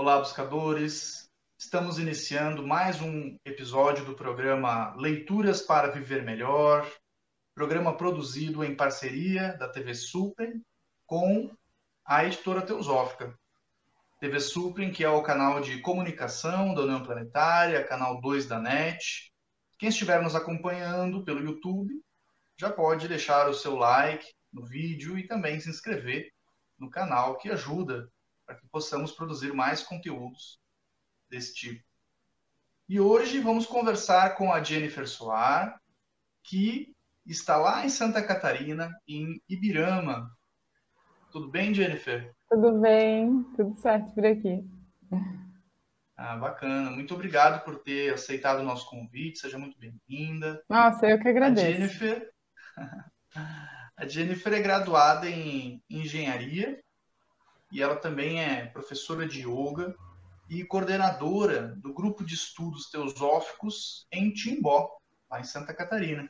Olá, buscadores! Estamos iniciando mais um episódio do programa Leituras para Viver Melhor, programa produzido em parceria da TV Suprem com a editora Teosófica. TV Suprem, que é o canal de comunicação da União Planetária, canal 2 da NET. Quem estiver nos acompanhando pelo YouTube já pode deixar o seu like no vídeo e também se inscrever no canal, que ajuda para que possamos produzir mais conteúdos desse tipo. E hoje vamos conversar com a Jennifer Soar, que está lá em Santa Catarina, em Ibirama. Tudo bem, Jennifer? Tudo bem, tudo certo por aqui. Bacana. Muito obrigado por ter aceitado o nosso convite. Seja muito bem-vinda. Nossa, eu que A agradeço. Jennifer, a Jennifer é graduada em engenharia e ela também é professora de yoga e coordenadora do grupo de estudos teosóficos em Timbó, lá em Santa Catarina.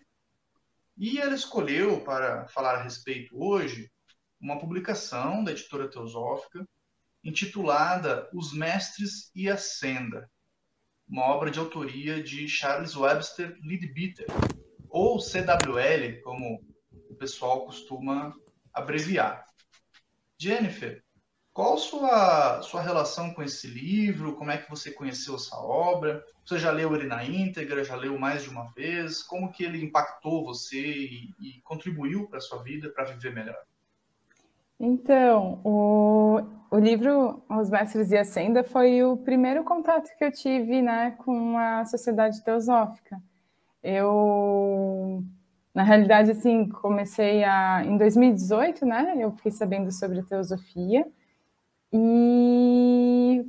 E ela escolheu, para falar a respeito hoje, uma publicação da editora Teosófica intitulada Os Mestres e a Senda, uma obra de autoria de Charles Webster Leadbeater, ou CWL, como o pessoal costuma abreviar. Jennifer, qual sua relação com esse livro? Como é que você conheceu essa obra? Você já leu ele na íntegra? Já leu mais de uma vez? Como que ele impactou você e contribuiu para a sua vida, para viver melhor? Então, o livro Os Mestres e a Senda foi o primeiro contato que eu tive, né, com a Sociedade Teosófica. Na realidade, assim, em 2018, né, eu fiquei sabendo sobre a teosofia e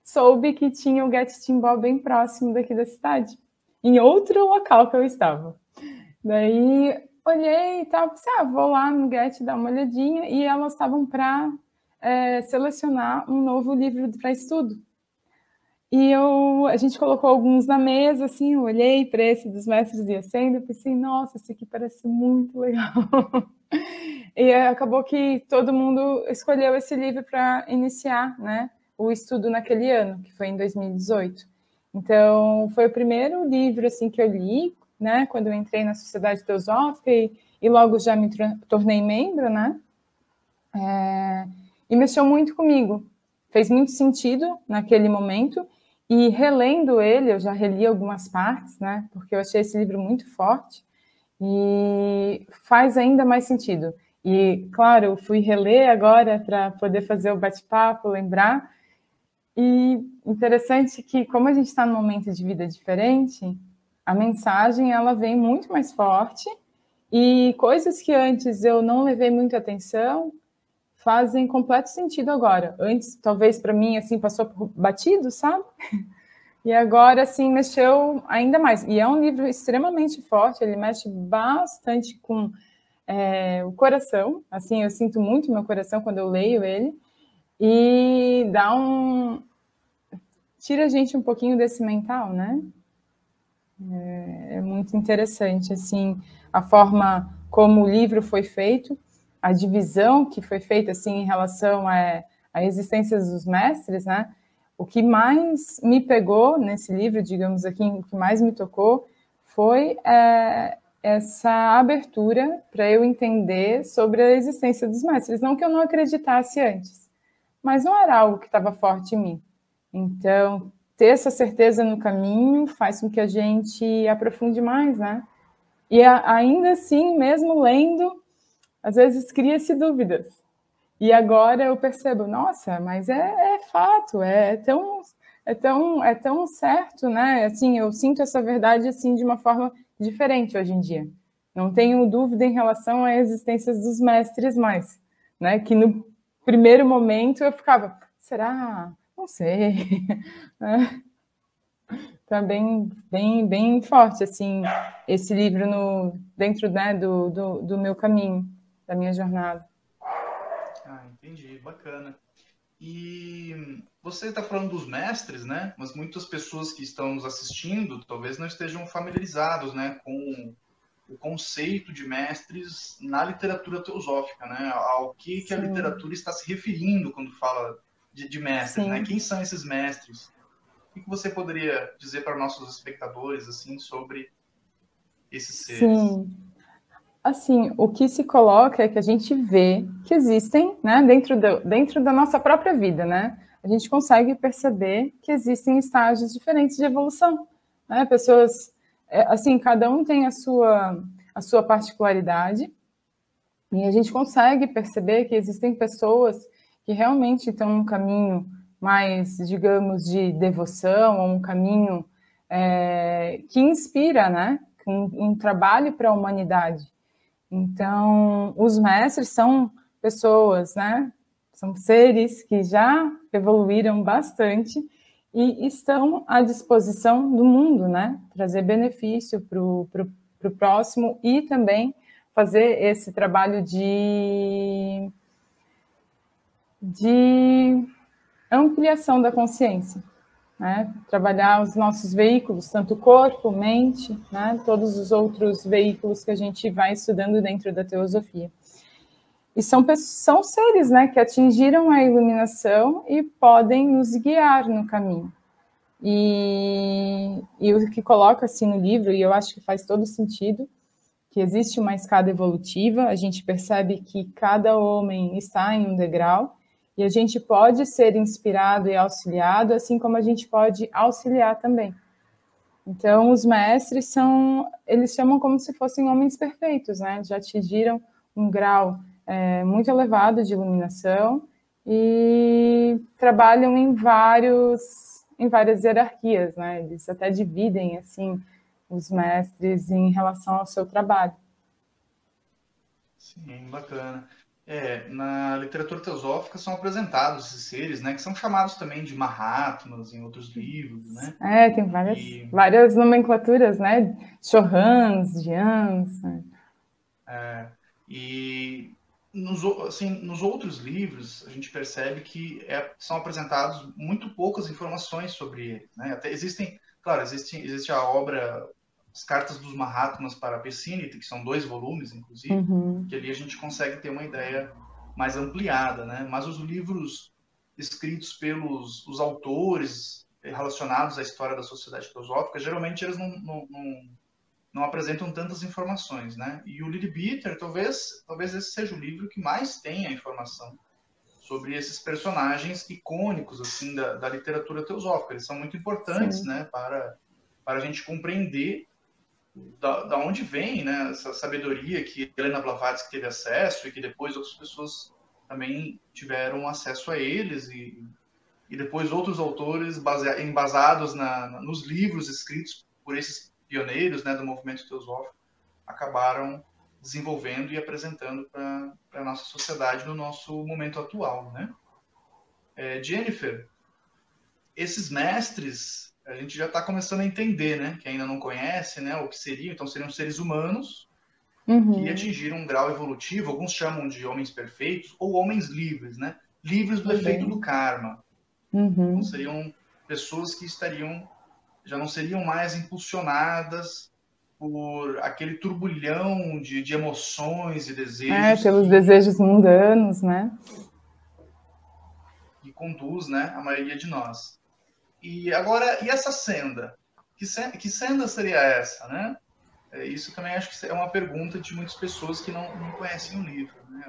soube que tinha o Get Timbó bem próximo daqui da cidade, em outro local que eu estava. Daí olhei e tal, pensei, vou lá no Get dar uma olhadinha, e elas estavam para selecionar um novo livro para estudo. E a gente colocou alguns na mesa, assim, eu olhei para esse dos Mestres e a Senda e pensei, nossa, esse aqui parece muito legal. E acabou que todo mundo escolheu esse livro para iniciar, né, o estudo naquele ano, que foi em 2018. Então, foi o primeiro livro assim, que eu li, né, quando eu entrei na Sociedade Teosófica e logo já me tornei membro, né, e mexeu muito comigo. Fez muito sentido naquele momento, e relendo ele, eu já reli algumas partes, né, porque eu achei esse livro muito forte, e faz ainda mais sentido. E, claro, eu fui reler agora para poder fazer o bate-papo, lembrar. E interessante que, como a gente está num momento de vida diferente, a mensagem ela vem muito mais forte, e coisas que antes eu não levei muita atenção fazem completo sentido agora. Antes, talvez para mim, assim, passou por batido, sabe? E agora, assim, mexeu ainda mais. E é um livro extremamente forte, ele mexe bastante com o coração. Assim, eu sinto muito meu coração quando eu leio ele. E tira a gente um pouquinho desse mental, né? É muito interessante, assim, a forma como o livro foi feito, a divisão que foi feita, assim, em relação à existência dos mestres, né? O que mais me pegou nesse livro, digamos aqui, o que mais me tocou, foi essa abertura para eu entender sobre a existência dos mestres. Não que eu não acreditasse antes, mas não era algo que estava forte em mim. Então, ter essa certeza no caminho faz com que a gente aprofunde mais, né? E ainda assim, mesmo lendo, às vezes cria-se dúvidas. E agora eu percebo, nossa, mas é fato, é tão certo, né? Assim, eu sinto essa verdade assim de uma forma diferente hoje em dia. Não tenho dúvida em relação à existência dos mestres mais, né? Que no primeiro momento eu ficava, será? Não sei. Tá bem forte, assim, esse livro dentro, né, do meu caminho, da minha jornada. Entendi, bacana. E você está falando dos mestres, né? Mas muitas pessoas que estão nos assistindo talvez não estejam familiarizados, né, com o conceito de mestres na literatura teosófica, né? Ao que a Sim. literatura está se referindo quando fala de mestres, né? Quem são esses mestres? O que você poderia dizer para nossos espectadores, assim, sobre esses seres? Sim. Assim, o que se coloca é que a gente vê que existem, né, dentro da nossa própria vida, né? A gente consegue perceber que existem estágios diferentes de evolução, né? Pessoas, assim, cada um tem a sua particularidade, e a gente consegue perceber que existem pessoas que realmente estão num caminho mais, digamos, de devoção, ou um caminho que inspira, né? Um trabalho para a humanidade. Então, os mestres são pessoas, né? São seres que já evoluíram bastante e estão à disposição do mundo, né? Trazer benefício para o próximo e também fazer esse trabalho de ampliação da consciência, né? Trabalhar os nossos veículos, tanto corpo, mente, né? Todos os outros veículos que a gente vai estudando dentro da teosofia. E são seres, né, que atingiram a iluminação e podem nos guiar no caminho. E o que coloca assim no livro, e eu acho que faz todo sentido, que existe uma escada evolutiva, a gente percebe que cada homem está em um degrau, e a gente pode ser inspirado e auxiliado, assim como a gente pode auxiliar também. Então, os mestres eles chamam como se fossem homens perfeitos, né? Já atingiram um grau muito elevado de iluminação e trabalham em várias hierarquias, né? Eles até dividem, assim, os mestres em relação ao seu trabalho. Sim, bacana. Na literatura teosófica são apresentados esses seres, né, que são chamados também de Mahatmas em outros livros, né? Tem várias nomenclaturas, né? Chohans, Dhyans. E nos outros livros a gente percebe que são apresentados muito poucas informações sobre eles, né? Até existe a obra As Cartas dos Mahatmas para Pessinit, que são 2 volumes, inclusive, que ali a gente consegue ter uma ideia mais ampliada, né? Mas os livros escritos pelos os autores relacionados à história da sociedade teosófica, geralmente eles não apresentam tantas informações, né? E o Leadbeater, talvez esse seja o livro que mais tenha informação sobre esses personagens icônicos, assim, da literatura teosófica. Eles são muito importantes, né, para a gente compreender da onde vem, né, essa sabedoria que Helena Blavatsky teve acesso e que depois outras pessoas também tiveram acesso a eles e depois outros autores embasados nos livros escritos por esses pioneiros, né, do movimento teosófico acabaram desenvolvendo e apresentando para a nossa sociedade no nosso momento atual, né? Jennifer, esses mestres a gente já está começando a entender, né? Que ainda não conhece, né? O que seriam. Então, seriam seres humanos que atingiram um grau evolutivo. Alguns chamam de homens perfeitos ou homens livres, né? Livres do efeito do karma. Então, seriam pessoas que já não seriam mais impulsionadas por aquele turbulhão de emoções e desejos. Pelos desejos mundanos, né? Que conduz, né, a maioria de nós. E agora, e essa senda? Que senda seria essa, né? Isso também acho que é uma pergunta de muitas pessoas que não conhecem o livro, né?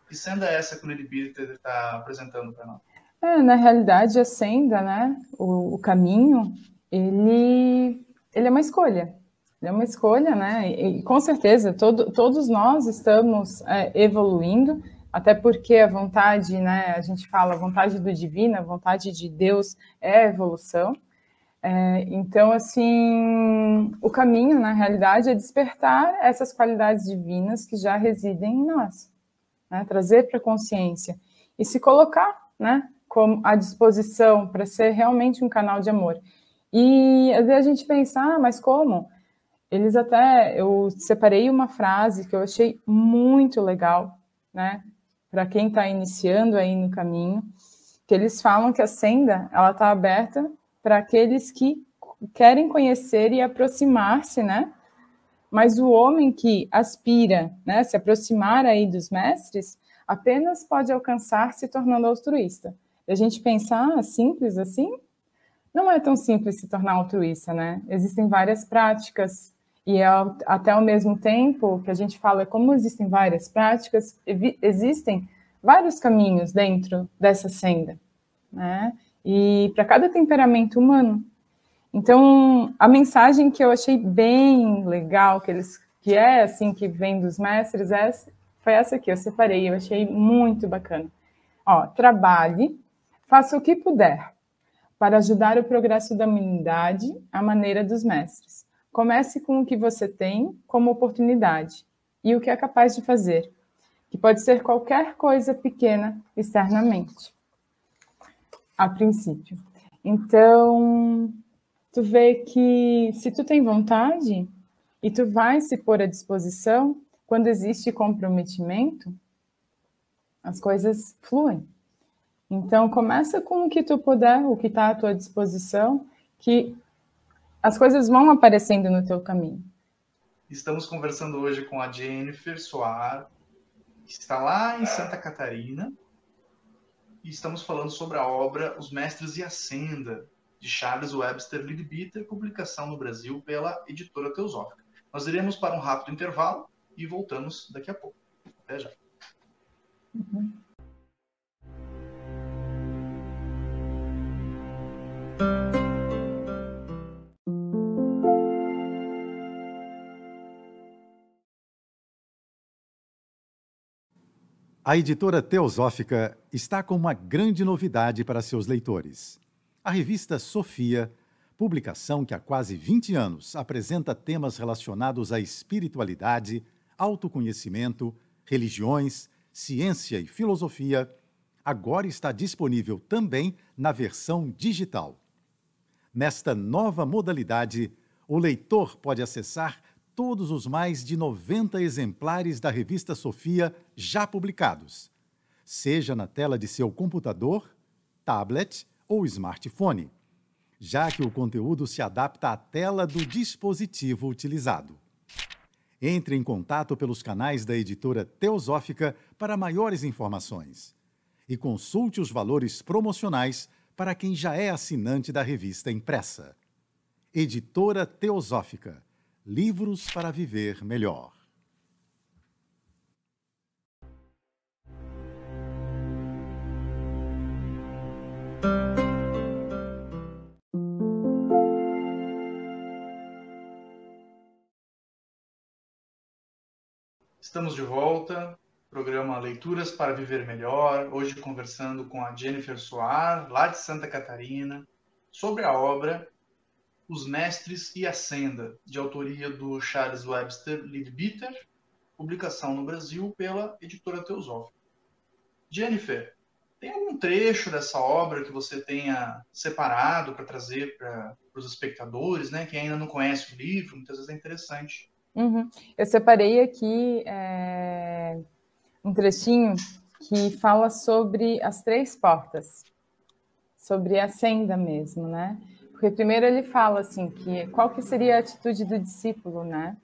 Que senda é essa que o Leadbeater está apresentando para nós? Na realidade, a senda, né, o caminho, ele é uma escolha. Ele é uma escolha, né? E com certeza, todos nós estamos evoluindo, até porque a vontade, né, a gente fala, a vontade do divino, a vontade de Deus é a evolução. Então, assim, o caminho, na realidade, é despertar essas qualidades divinas que já residem em nós, né? Trazer para a consciência e se colocar, né, à disposição para ser realmente um canal de amor. E às vezes a gente pensa, mas como? Eu separei uma frase que eu achei muito legal, né, para quem está iniciando aí no caminho, que eles falam que a senda, ela está aberta para aqueles que querem conhecer e aproximar-se, né, mas o homem que aspira, né, se aproximar aí dos mestres, apenas pode alcançar se tornando altruísta. a gente pensar simples assim, não é tão simples se tornar altruísta, né? Existem várias práticas e até ao mesmo tempo que a gente fala como existem várias práticas, existem vários caminhos dentro dessa senda, né? E para cada temperamento humano. Então, a mensagem que eu achei bem legal, que é assim, que vem dos mestres, foi essa aqui, eu separei, eu achei muito bacana. Ó, trabalhe, faça o que puder para ajudar o progresso da humanidade à maneira dos mestres. Comece com o que você tem como oportunidade e o que é capaz de fazer, que pode ser qualquer coisa pequena externamente, a princípio. Então, tu vê que se tu tem vontade e tu vai se pôr à disposição, quando existe comprometimento, as coisas fluem. Então, começa com o que tu puder, o que está à tua disposição, que as coisas vão aparecendo no teu caminho. Estamos conversando hoje com a Jennifer Soar, que está lá em Santa Catarina, e estamos falando sobre a obra Os Mestres e a Senda, de Charles Webster Leadbeater, publicação no Brasil pela Editora Teosófica. Nós iremos para um rápido intervalo e voltamos daqui a pouco. Até já. Uhum. A Editora Teosófica está com uma grande novidade para seus leitores. A revista Sofia, publicação que há quase 20 anos apresenta temas relacionados à espiritualidade, autoconhecimento, religiões, ciência e filosofia, agora está disponível também na versão digital. Nesta nova modalidade, o leitor pode acessar todos os mais de 90 exemplares da revista Sofia já publicados, seja na tela de seu computador, tablet ou smartphone, já que o conteúdo se adapta à tela do dispositivo utilizado. Entre em contato pelos canais da Editora Teosófica para maiores informações e consulte os valores promocionais para quem já é assinante da revista impressa. Editora Teosófica. Livros para viver melhor. Estamos de volta, programa Leituras para Viver Melhor, hoje conversando com a Jennifer Soar, lá de Santa Catarina, sobre a obra Os Mestres e a Senda, de autoria do Charles Webster Leadbeater, publicação no Brasil pela Editora Teosófica. Jennifer, tem algum trecho dessa obra que você tenha separado para trazer para os espectadores, né, que ainda não conhece o livro? Muitas vezes é interessante. Uhum. Eu separei aqui um trechinho que fala sobre as 3 portas, sobre a senda mesmo, né? Porque primeiro ele fala assim, que qual que seria a atitude do discípulo, né?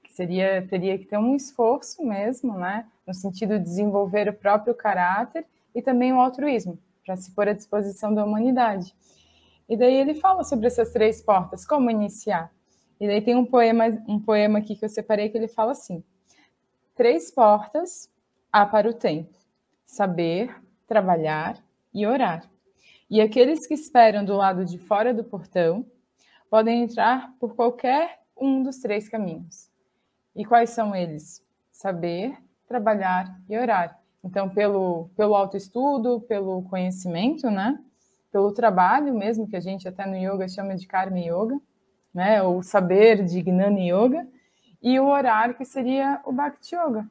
Que teria que ter um esforço mesmo, né? No sentido de desenvolver o próprio caráter e também o altruísmo, para se pôr à disposição da humanidade. E daí ele fala sobre essas 3 portas, como iniciar. E daí tem um poema aqui que eu separei que ele fala assim: 3 portas há para o tempo: saber, trabalhar e orar. E aqueles que esperam do lado de fora do portão podem entrar por qualquer um dos 3 caminhos. E quais são eles? Saber, trabalhar e orar. Então, pelo autoestudo, pelo conhecimento, né? Pelo trabalho mesmo, que a gente até no yoga chama de Karma Yoga, né? O saber de Gnana Yoga, e o orar, que seria o Bhakti Yoga.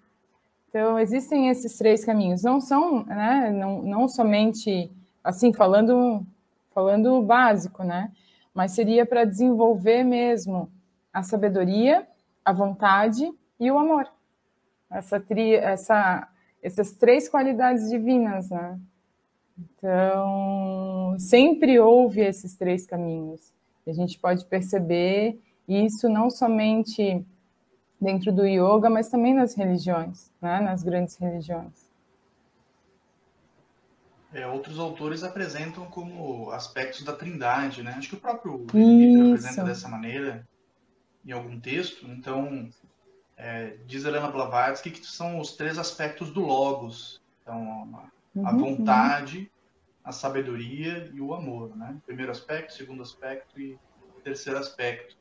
Então, existem esses 3 caminhos. Não são, né? Não somente assim, falando o básico, né? Mas seria para desenvolver mesmo a sabedoria, a vontade e o amor. Essas 3 qualidades divinas, né? Então, sempre houve esses 3 caminhos. A gente pode perceber isso não somente dentro do yoga, mas também nas religiões, né? Nas grandes religiões. Outros autores apresentam como aspectos da Trindade, né? Acho que o próprio Levi-Wither apresenta dessa maneira em algum texto. Então, diz Helena Blavatsky que são os 3 aspectos do Logos. Então, a vontade, a sabedoria e o amor, né? Primeiro aspecto, segundo aspecto e terceiro aspecto.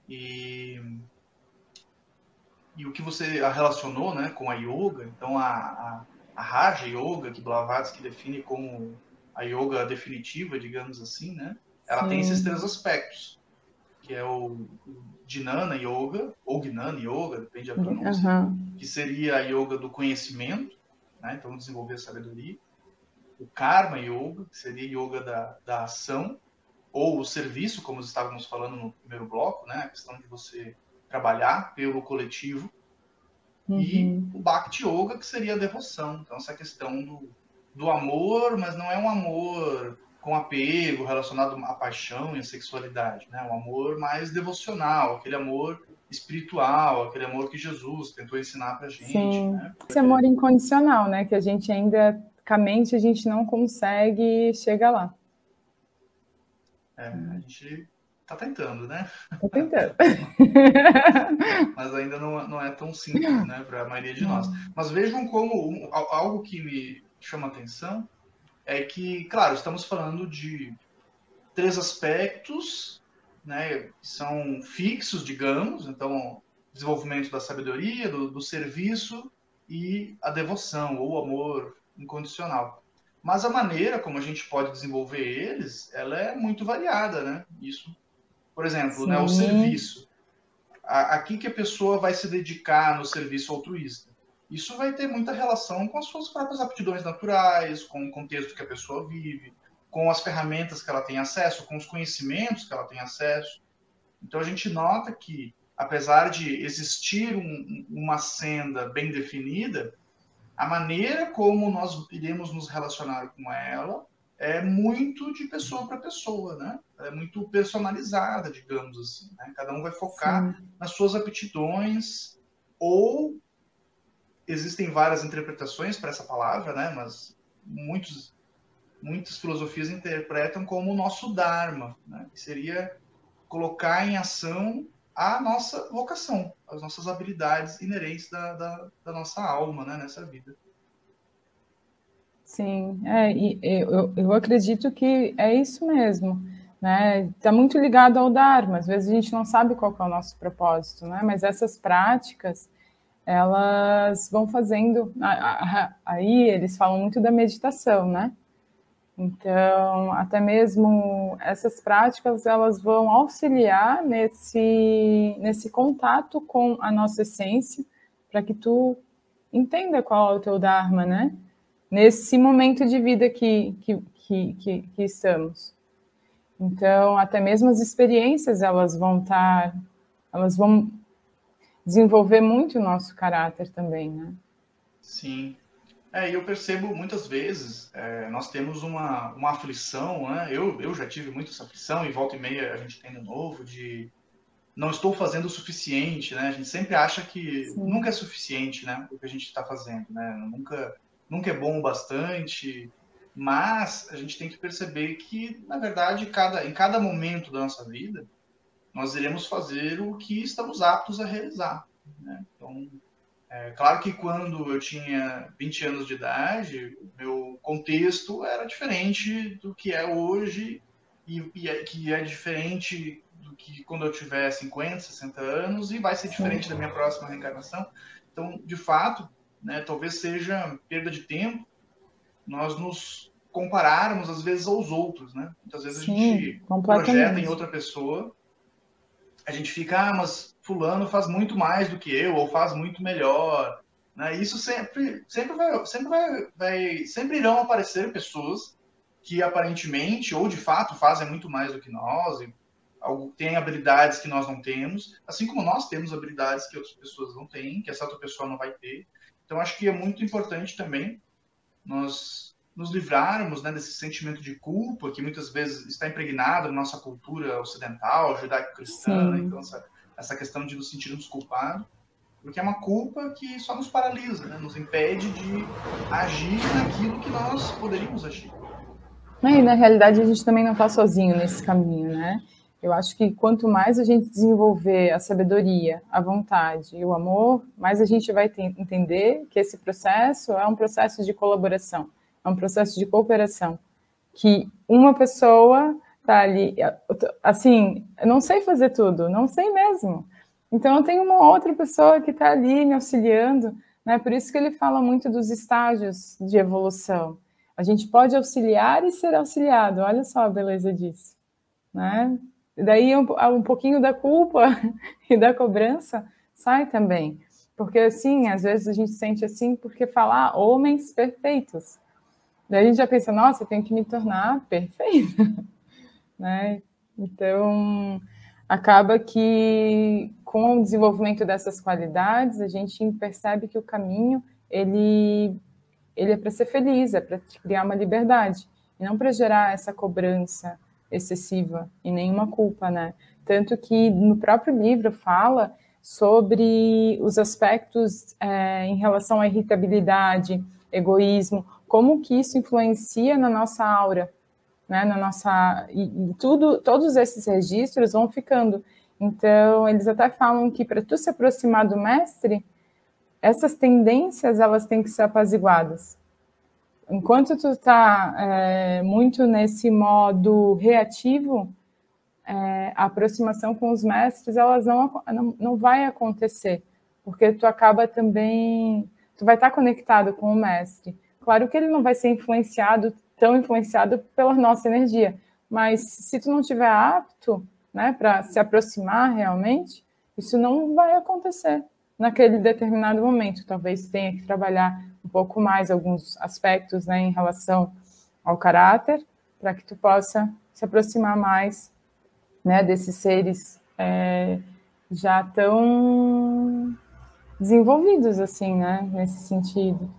E o que você relacionou, né, com a yoga, então a Raja Yoga, que Blavatsky define como a yoga definitiva, digamos assim, né? Ela tem esses 3 aspectos, que é o Jnana Yoga, ou Gnana Yoga, depende da pronúncia, que seria a yoga do conhecimento, né? Então desenvolver a sabedoria. O Karma Yoga, que seria yoga da ação, ou o serviço, como estávamos falando no primeiro bloco, né? A questão de você trabalhar pelo coletivo. E o Bhakti Yoga, que seria a devoção. Então, essa questão do amor, mas não é um amor com apego, relacionado à paixão e à sexualidade, né? Um amor mais devocional, aquele amor espiritual, aquele amor que Jesus tentou ensinar pra gente. Sim. Né? Esse amor incondicional, né? Que a gente ainda, com a mente, a gente não consegue chegar lá. A gente tá tentando, né? Tá tentando. Mas ainda não é tão simples, né, para a maioria de nós. Mas vejam como algo que me chama a atenção é que, claro, estamos falando de 3 aspectos, né, que são fixos, digamos, então, desenvolvimento da sabedoria, do serviço e a devoção, ou o amor incondicional. Mas a maneira como a gente pode desenvolver eles, ela é muito variada, né? Isso, por exemplo, né, o serviço. Aqui que a pessoa vai se dedicar no serviço altruísta. Isso vai ter muita relação com as suas próprias aptidões naturais, com o contexto que a pessoa vive, com as ferramentas que ela tem acesso, com os conhecimentos que ela tem acesso. Então a gente nota que, apesar de existir uma senda bem definida, a maneira como nós iremos nos relacionar com ela é muito de pessoa para pessoa, né? É muito personalizada, digamos assim, né? Cada um vai focar nas suas aptidões, ou existem várias interpretações para essa palavra, né? Mas muitas filosofias interpretam como o nosso Dharma, né? Que seria colocar em ação a nossa vocação, as nossas habilidades inerentes da nossa alma, né? Nessa vida. Sim, e eu acredito que é isso mesmo, né? Está muito ligado ao Dharma. Às vezes a gente não sabe qual que é o nosso propósito, né? Mas essas práticas, elas vão fazendo. Aí eles falam muito da meditação, né? Então, até mesmo essas práticas, elas vão auxiliar nesse contato com a nossa essência, para que tu entenda qual é o teu Dharma, né? Nesse momento de vida que estamos. Então, até mesmo as experiências, elas vão desenvolver muito o nosso caráter também, né? Sim. E eu percebo muitas vezes, nós temos uma aflição, né? Eu já tive muito essa aflição, e volta e meia a gente tem de novo, de não estou fazendo o suficiente, né? A gente sempre acha que nunca é suficiente, né? O que a gente está fazendo, né? Nunca é bom o bastante, mas a gente tem que perceber que, na verdade, em cada momento da nossa vida, nós iremos fazer o que estamos aptos a realizar, né? Então, claro que quando eu tinha 20 anos de idade, o meu contexto era diferente do que é hoje, e que é diferente do que quando eu tiver 50, 60 anos, e vai ser diferente da minha próxima reencarnação. Então, de fato, né, talvez seja perda de tempo nós nos compararmos, às vezes, aos outros, né? Muitas vezes a gente projeta em outra pessoa, a gente fica, mas fulano faz muito mais do que eu, ou faz muito melhor, né? Isso sempre irão aparecer pessoas que aparentemente, ou de fato, fazem muito mais do que nós, e têm habilidades que nós não temos, assim como nós temos habilidades que outras pessoas não têm, que essa outra pessoa não vai ter. Então, acho que é muito importante também nós nos livrarmos, né, desse sentimento de culpa que muitas vezes está impregnado na nossa cultura ocidental, judaico-cristã, né? Então essa questão de nos sentirmos culpados, Porque é uma culpa que só nos paralisa, né? Nos impede de agir naquilo que nós poderíamos agir. E, na realidade, a gente também não está sozinho nesse caminho, né? Eu acho que quanto mais a gente desenvolver a sabedoria, a vontade e o amor, mais a gente vai entender que esse processo é um processo de colaboração, é um processo de cooperação, que uma pessoa está ali, assim, eu não sei fazer tudo, não sei mesmo. Então, eu tenho uma outra pessoa que está ali me auxiliando, né? Por isso que ele fala muito dos estágios de evolução. A gente pode auxiliar e ser auxiliado, olha só a beleza disso, né? E daí um pouquinho da culpa e da cobrança sai também. Porque, assim, às vezes a gente sente assim porque falar homens perfeitos. Daí a gente já pensa, nossa, eu tenho que me tornar perfeita, né? Então, acaba que com o desenvolvimento dessas qualidades, a gente percebe que o caminho, ele é para ser feliz, é para criar uma liberdade, e não para gerar essa cobrança excessiva e nenhuma culpa, né? Tanto que no próprio livro fala sobre os aspectos em relação à irritabilidade, egoísmo, como que isso influencia na nossa aura, né? Na nossa e todos esses registros vão ficando. Então eles até falam que para tu se aproximar do mestre, essas tendências elas têm que ser apaziguadas. Enquanto tu está muito nesse modo reativo, a aproximação com os mestres elas não vai acontecer, porque tu acaba também, tu vai estar conectado com o mestre. Claro que ele não vai ser tão influenciado pela nossa energia, mas se tu não estiver apto, né, para se aproximar realmente, isso não vai acontecer naquele determinado momento. Talvez tenha que trabalhar um pouco mais alguns aspectos, né, em relação ao caráter, para que tu possa se aproximar mais, né, desses seres já tão desenvolvidos, assim, né, nesse sentido.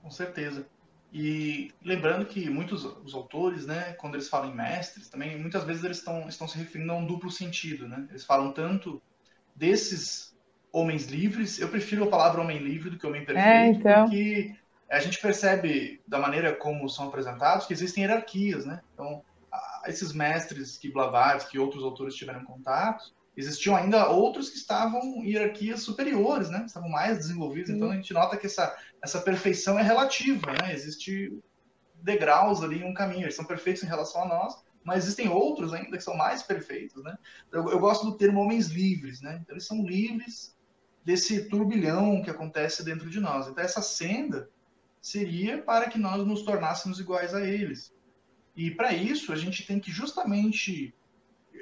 Com certeza. E lembrando que muitos os autores, né, quando eles falam em mestres, também muitas vezes eles estão se referindo a um duplo sentido, né? Eles falam tanto desses homens livres, eu prefiro a palavra homem livre do que homem perfeito, então. porque a gente percebe da maneira como são apresentados que existem hierarquias, né? Então, esses mestres que Blavatsky e outros autores tiveram contato, existiam ainda outros que estavam em hierarquias superiores, né? Estavam mais desenvolvidos. Então a gente nota que essa perfeição é relativa, né? Existe degraus ali em um caminho. Eles são perfeitos em relação a nós, mas existem outros ainda que são mais perfeitos, né? Eu gosto do termo homens livres, né? Então, eles são livres desse turbilhão que acontece dentro de nós. Então essa senda seria para que nós nos tornássemos iguais a eles. E para isso a gente tem que justamente,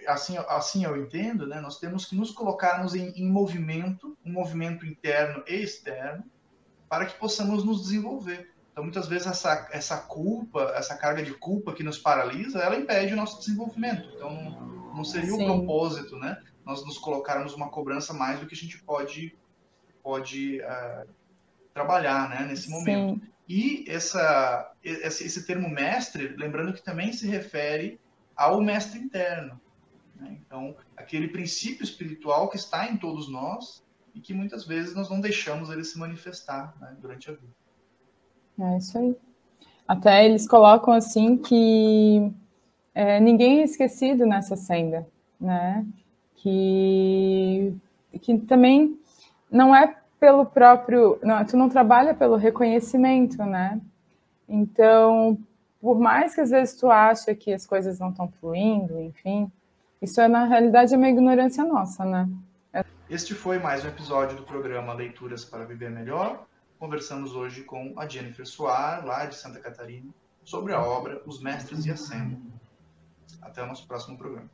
assim eu entendo, né, nós temos que nos colocarmos em movimento, um movimento interno e externo, para que possamos nos desenvolver. Então muitas vezes essa culpa, essa carga de culpa que nos paralisa, ela impede o nosso desenvolvimento. Então não seria o propósito, né, nós nos colocarmos uma cobrança mais do que a gente pode trabalhar, né, nesse momento. E esse termo mestre, lembrando que também se refere ao mestre interno, né? Então, aquele princípio espiritual que está em todos nós e que muitas vezes nós não deixamos ele se manifestar, né, durante a vida. É isso aí. Até eles colocam assim que ninguém é esquecido nessa senda, né? Que também não é pelo próprio... Não, tu não trabalha pelo reconhecimento, né? Então, por mais que às vezes tu acha que as coisas não estão fluindo, enfim, isso na realidade é uma ignorância nossa, né? Este foi mais um episódio do programa Leituras para Viver Melhor. Conversamos hoje com a Jennifer Soar, lá de Santa Catarina, sobre a obra Os Mestres e a Senda. Até o nosso próximo programa.